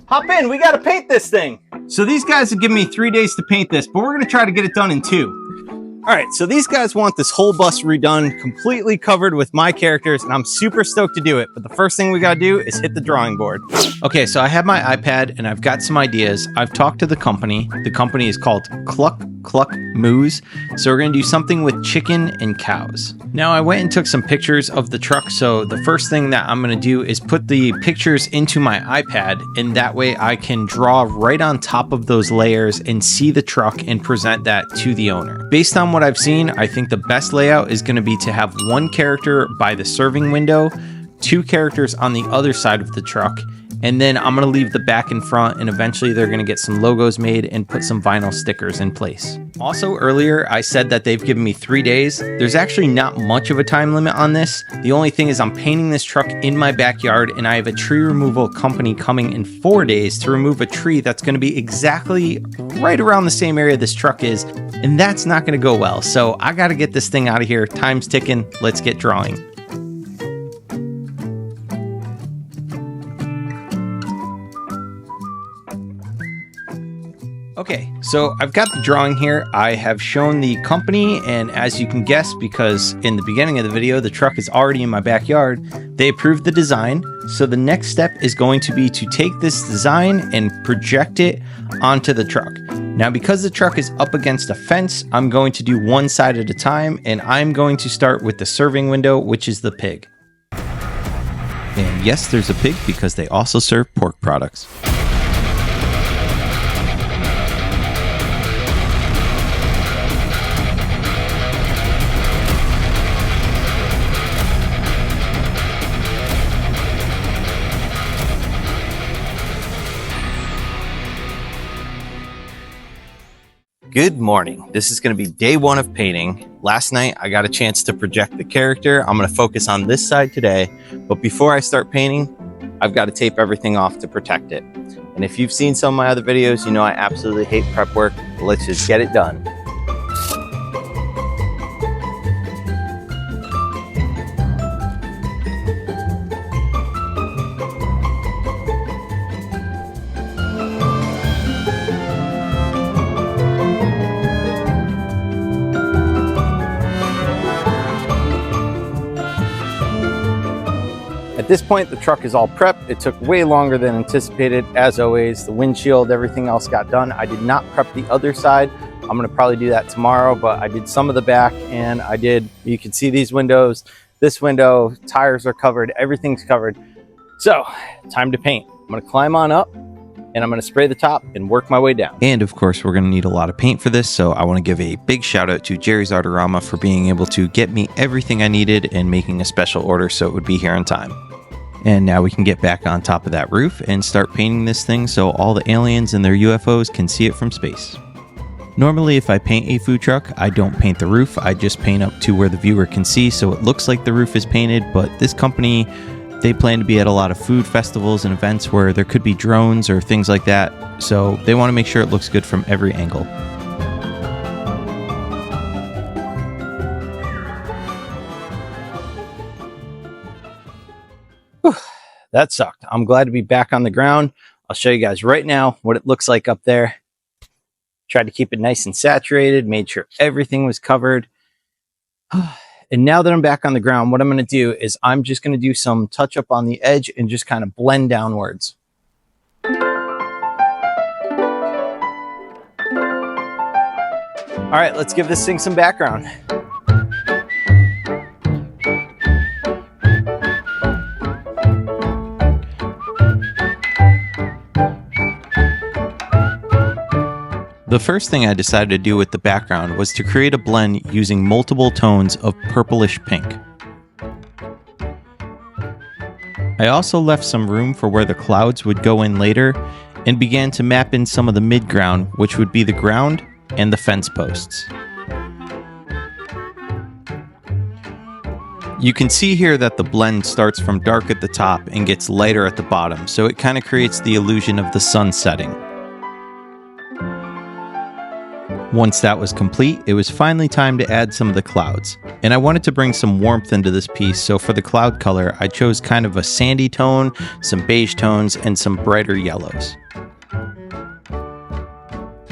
Hop in, we gotta paint this thing. So these guys have given me 3 days to paint this, but we're gonna try to get it done in 2. All right, so these guys want this whole bus redone, completely covered with my characters, and I'm super stoked to do it. But the first thing we gotta do is hit the drawing board. Okay, so I have my iPad and I've got some ideas. I've talked to the company. The company is called Cluck Cluck Moo. So we're gonna do something with chicken and cows. Now I went and took some pictures of the truck. So the first thing that I'm gonna do is put the pictures into my iPad, and that way I can draw right on top of those layers and see the truck and present that to the owner. Based on what I've seen, I think the best layout is going to be to have one character by the serving window, 2 characters on the other side of the truck, and then I'm going to leave the back and front, and eventually they're going to get some logos made and put some vinyl stickers in place. Also, earlier I said that they've given me 3 days. There's actually not much of a time limit on this. The only thing is I'm painting this truck in my backyard, and I have a tree removal company coming in 4 days to remove a tree that's going to be exactly right around the same area this truck is, and that's not going to go well. So I got to get this thing out of here. Time's ticking. Let's get drawing. Okay, so I've got the drawing here. I have shown the company, and as you can guess, because in the beginning of the video, the truck is already in my backyard, they approved the design. So the next step is going to be to take this design and project it onto the truck. Now, because the truck is up against a fence, I'm going to do one side at a time, and I'm going to start with the serving window, which is the pig. And yes, there's a pig because they also serve pork products. Good morning. This is going to be day 1 of painting. Last night, I got a chance to project the character. I'm going to focus on this side today. But before I start painting, I've got to tape everything off to protect it. And if you've seen some of my other videos, you know I absolutely hate prep work. Let's just get it done. At this point, the truck is all prepped. It took way longer than anticipated. As always, the windshield, everything else got done. I did not prep the other side. I'm gonna probably do that tomorrow, but I did some of the back, and you can see these windows, this window, tires are covered, everything's covered. So, time to paint. I'm gonna climb on up, and I'm gonna spray the top and work my way down. And of course, we're gonna need a lot of paint for this, so I wanna give a big shout out to Jerry's Artorama for being able to get me everything I needed and making a special order so it would be here on time. And now we can get back on top of that roof and start painting this thing so all the aliens and their UFOs can see it from space. Normally, if I paint a food truck, I don't paint the roof. I just paint up to where the viewer can see so it looks like the roof is painted. But this company, they plan to be at a lot of food festivals and events where there could be drones or things like that. So they want to make sure it looks good from every angle. That sucked. I'm glad to be back on the ground. I'll show you guys right now what it looks like up there. Tried to keep it nice and saturated, made sure everything was covered. And now that I'm back on the ground, what I'm going to do is I'm just going to do some touch up on the edge and just kind of blend downwards. All right, let's give this thing some background. The first thing I decided to do with the background was to create a blend using multiple tones of purplish pink. I also left some room for where the clouds would go in later and began to map in some of the mid-ground, which would be the ground and the fence posts. You can see here that the blend starts from dark at the top and gets lighter at the bottom, so it kind of creates the illusion of the sun setting. Once that was complete, it was finally time to add some of the clouds. And I wanted to bring some warmth into this piece, so for the cloud color, I chose kind of a sandy tone, some beige tones, and some brighter yellows.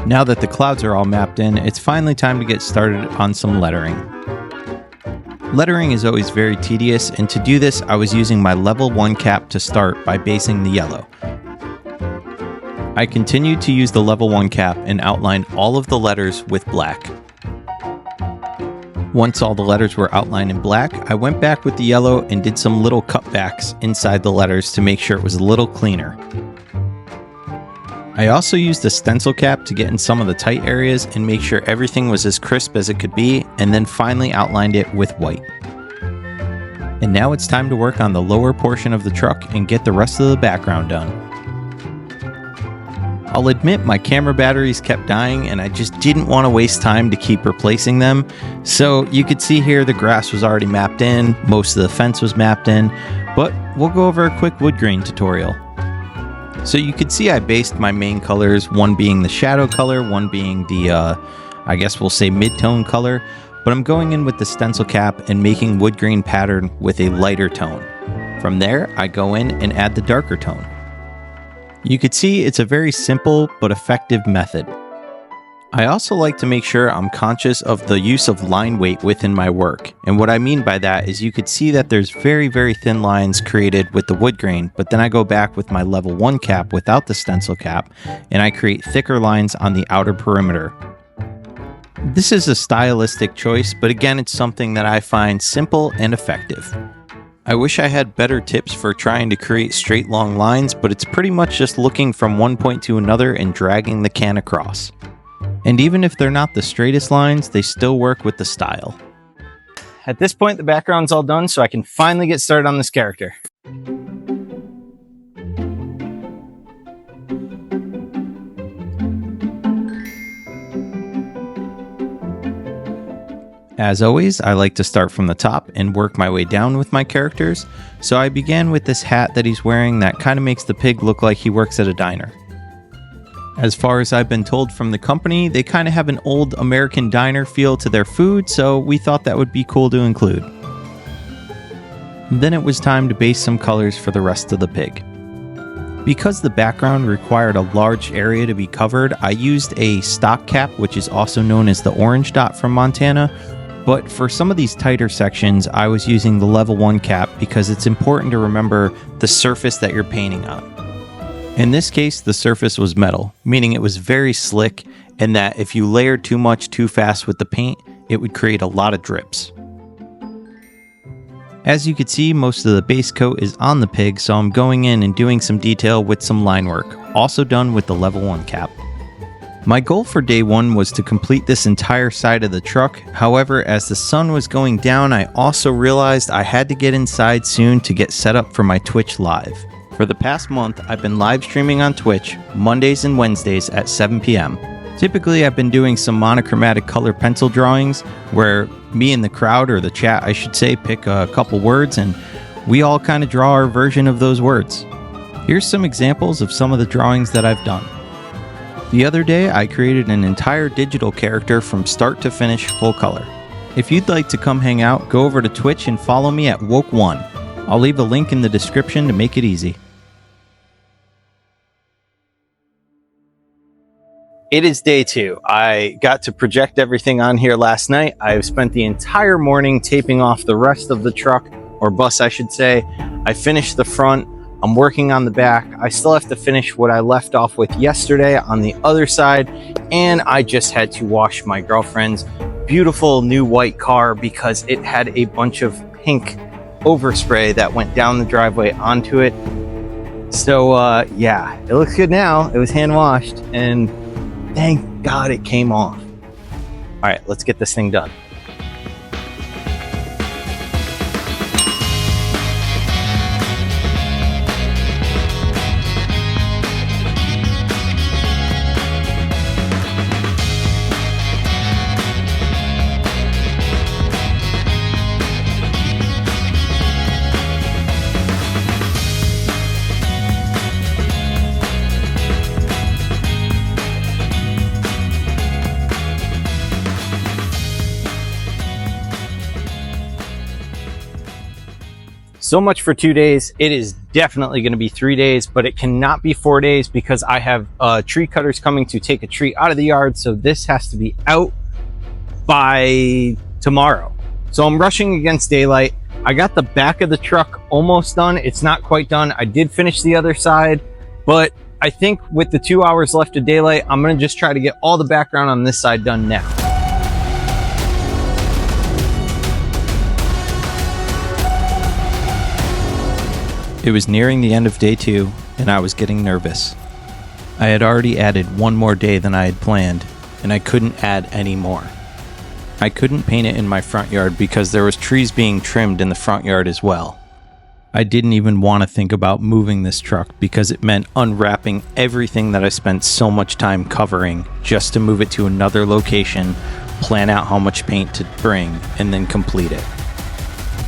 Now that the clouds are all mapped in, it's finally time to get started on some lettering. Lettering is always very tedious, and to do this, I was using my level 1 cap to start by basing the yellow. I continued to use the level 1 cap and outlined all of the letters with black. Once all the letters were outlined in black, I went back with the yellow and did some little cutbacks inside the letters to make sure it was a little cleaner. I also used a stencil cap to get in some of the tight areas and make sure everything was as crisp as it could be, and then finally outlined it with white. And now it's time to work on the lower portion of the truck and get the rest of the background done. I'll admit my camera batteries kept dying and I just didn't want to waste time to keep replacing them. So you could see here the grass was already mapped in, most of the fence was mapped in, but we'll go over a quick wood grain tutorial. So you could see I based my main colors, one being the shadow color, one being the, I guess we'll say mid-tone color, but I'm going in with the stencil cap and making wood grain pattern with a lighter tone. From there, I go in and add the darker tone. You could see it's a very simple but effective method. I also like to make sure I'm conscious of the use of line weight within my work. And what I mean by that is you could see that there's very, very thin lines created with the wood grain, but then I go back with my level 1 cap without the stencil cap, and I create thicker lines on the outer perimeter. This is a stylistic choice, but again, it's something that I find simple and effective. I wish I had better tips for trying to create straight long lines, but it's pretty much just looking from one point to another and dragging the can across. And even if they're not the straightest lines, they still work with the style. At this point, the background's all done, so I can finally get started on this character. As always, I like to start from the top and work my way down with my characters, so I began with this hat that he's wearing that kind of makes the pig look like he works at a diner. As far as I've been told from the company, they kind of have an old American diner feel to their food, so we thought that would be cool to include. Then it was time to base some colors for the rest of the pig. Because the background required a large area to be covered, I used a stock cap, which is also known as the orange dot from Montana. But for some of these tighter sections, I was using the level 1 cap because it's important to remember the surface that you're painting on. In this case, the surface was metal, meaning it was very slick, and that if you layered too much too fast with the paint, it would create a lot of drips. As you can see, most of the base coat is on the pig, so I'm going in and doing some detail with some line work, also done with the level 1 cap. My goal for day 1 was to complete this entire side of the truck. However, as the sun was going down, I also realized I had to get inside soon to get set up for my Twitch live. For the past month, I've been live streaming on Twitch Mondays and Wednesdays at 7 p.m. Typically, I've been doing some monochromatic color pencil drawings where me and the crowd, or the chat I should say, pick a couple words and we all kind of draw our version of those words. Here's some examples of some of the drawings that I've done. The other day, I created an entire digital character from start to finish full color. If you'd like to come hang out, go over to Twitch and follow me at Woke1. I'll leave a link in the description to make it easy. It is day 2. I got to project everything on here last night. I've spent the entire morning taping off the rest of the truck, or bus I should say. I finished the front. I'm working on the back. I still have to finish what I left off with yesterday on the other side, and I just had to wash my girlfriend's beautiful new white car because it had a bunch of pink overspray that went down the driveway onto it. So yeah, it looks good now. It was hand washed, and thank God it came off. All right, let's get this thing done. So much for 2 days. It is definitely going to be 3 days, but it cannot be 4 days because I have tree cutters coming to take a tree out of the yard. So this has to be out by tomorrow. So I'm rushing against daylight. I got the back of the truck almost done. It's not quite done. I did finish the other side, but I think with the 2 hours left of daylight, I'm going to just try to get all the background on this side done now. It was nearing the end of day 2, and I was getting nervous. I had already added one more day than I had planned, and I couldn't add any more. I couldn't paint it in my front yard because there was trees being trimmed in the front yard as well. I didn't even want to think about moving this truck because it meant unwrapping everything that I spent so much time covering just to move it to another location, plan out how much paint to bring, and then complete it.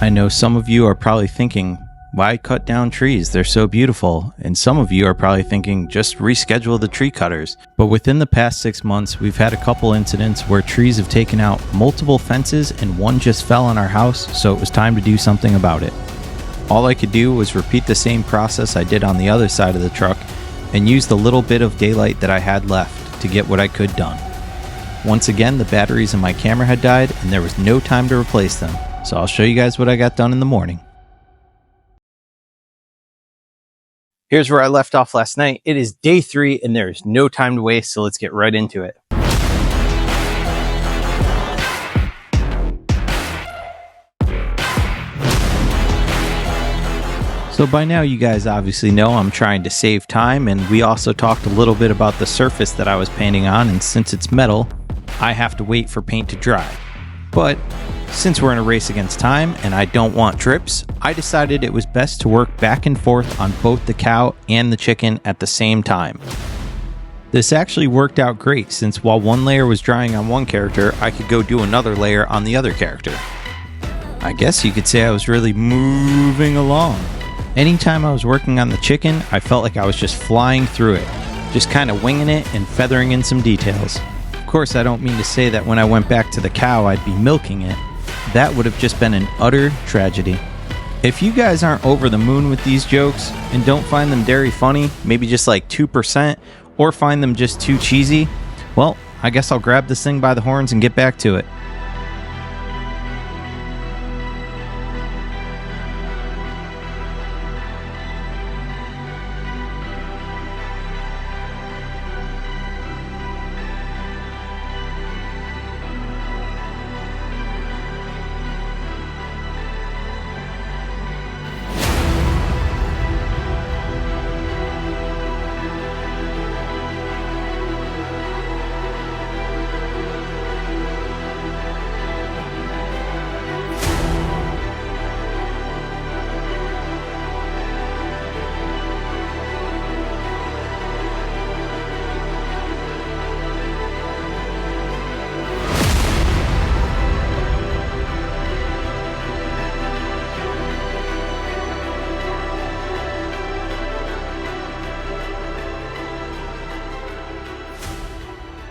I know some of you are probably thinking, why cut down trees? They're so beautiful. And some of you are probably thinking, just reschedule the tree cutters. But within the past 6 months, we've had a couple incidents where trees have taken out multiple fences and one just fell on our house, so it was time to do something about it. All I could do was repeat the same process I did on the other side of the truck and use the little bit of daylight that I had left to get what I could done. Once again, the batteries in my camera had died and there was no time to replace them. So I'll show you guys what I got done in the morning. Here's where I left off last night. It is day 3 and there is no time to waste, so let's get right into it. So by now you guys obviously know I'm trying to save time, and we also talked a little bit about the surface that I was painting on, and since it's metal, I have to wait for paint to dry. But since we're in a race against time and I don't want trips, I decided it was best to work back and forth on both the cow and the chicken at the same time. This actually worked out great, since while one layer was drying on one character, I could go do another layer on the other character. I guess you could say I was really moving along. Anytime I was working on the chicken, I felt like I was just flying through it, just kind of winging it and feathering in some details. Of course, I don't mean to say that when I went back to the cow, I'd be milking it. That would have just been an utter tragedy. If you guys aren't over the moon with these jokes and don't find them very funny, maybe just like 2%, or find them just too cheesy, well, I guess I'll grab this thing by the horns and get back to it.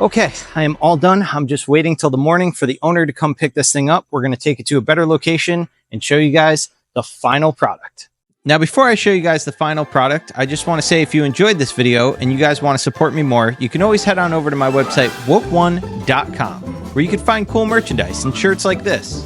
Okay, I am all done. I'm just waiting till the morning for the owner to come pick this thing up. We're going to take it to a better location and show you guys the final product. Now, before I show you guys the final product, I just want to say if you enjoyed this video and you guys want to support me more, you can always head on over to my website, whoop1.com, where you can find cool merchandise and shirts like this.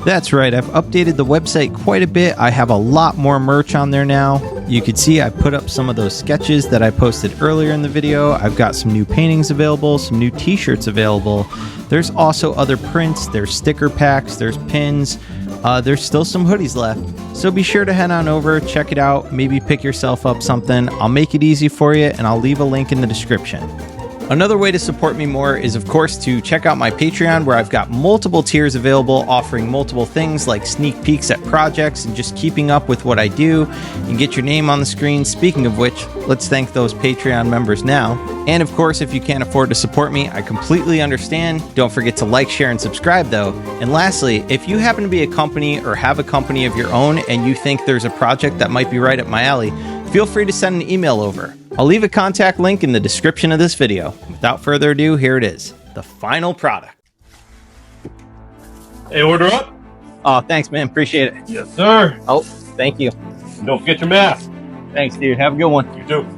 That's right, I've updated the website quite a bit. I have a lot more merch on there now. You can see I put up some of those sketches that I posted earlier in the video. I've got some new paintings available, some new t-shirts available. There's also other prints, there's sticker packs, there's pins. There's still some hoodies left. So be sure to head on over, check it out, maybe pick yourself up something. I'll make it easy for you and I'll leave a link in the description. Another way to support me more is, of course, to check out my Patreon, where I've got multiple tiers available offering multiple things like sneak peeks at projects and just keeping up with what I do. You can get your name on the screen. Speaking of which, let's thank those Patreon members now. And of course, if you can't afford to support me, I completely understand. Don't forget to like, share, and subscribe though. And lastly, if you happen to be a company or have a company of your own and you think there's a project that might be right up my alley, feel free to send an email over. I'll leave a contact link in the description of this video. Without further ado, here it is, the final product. Hey, order up. Oh, thanks, man. Appreciate it. Yes, sir. Oh, Thank you. And don't forget your mask. Thanks, dude. Have a good one. You too.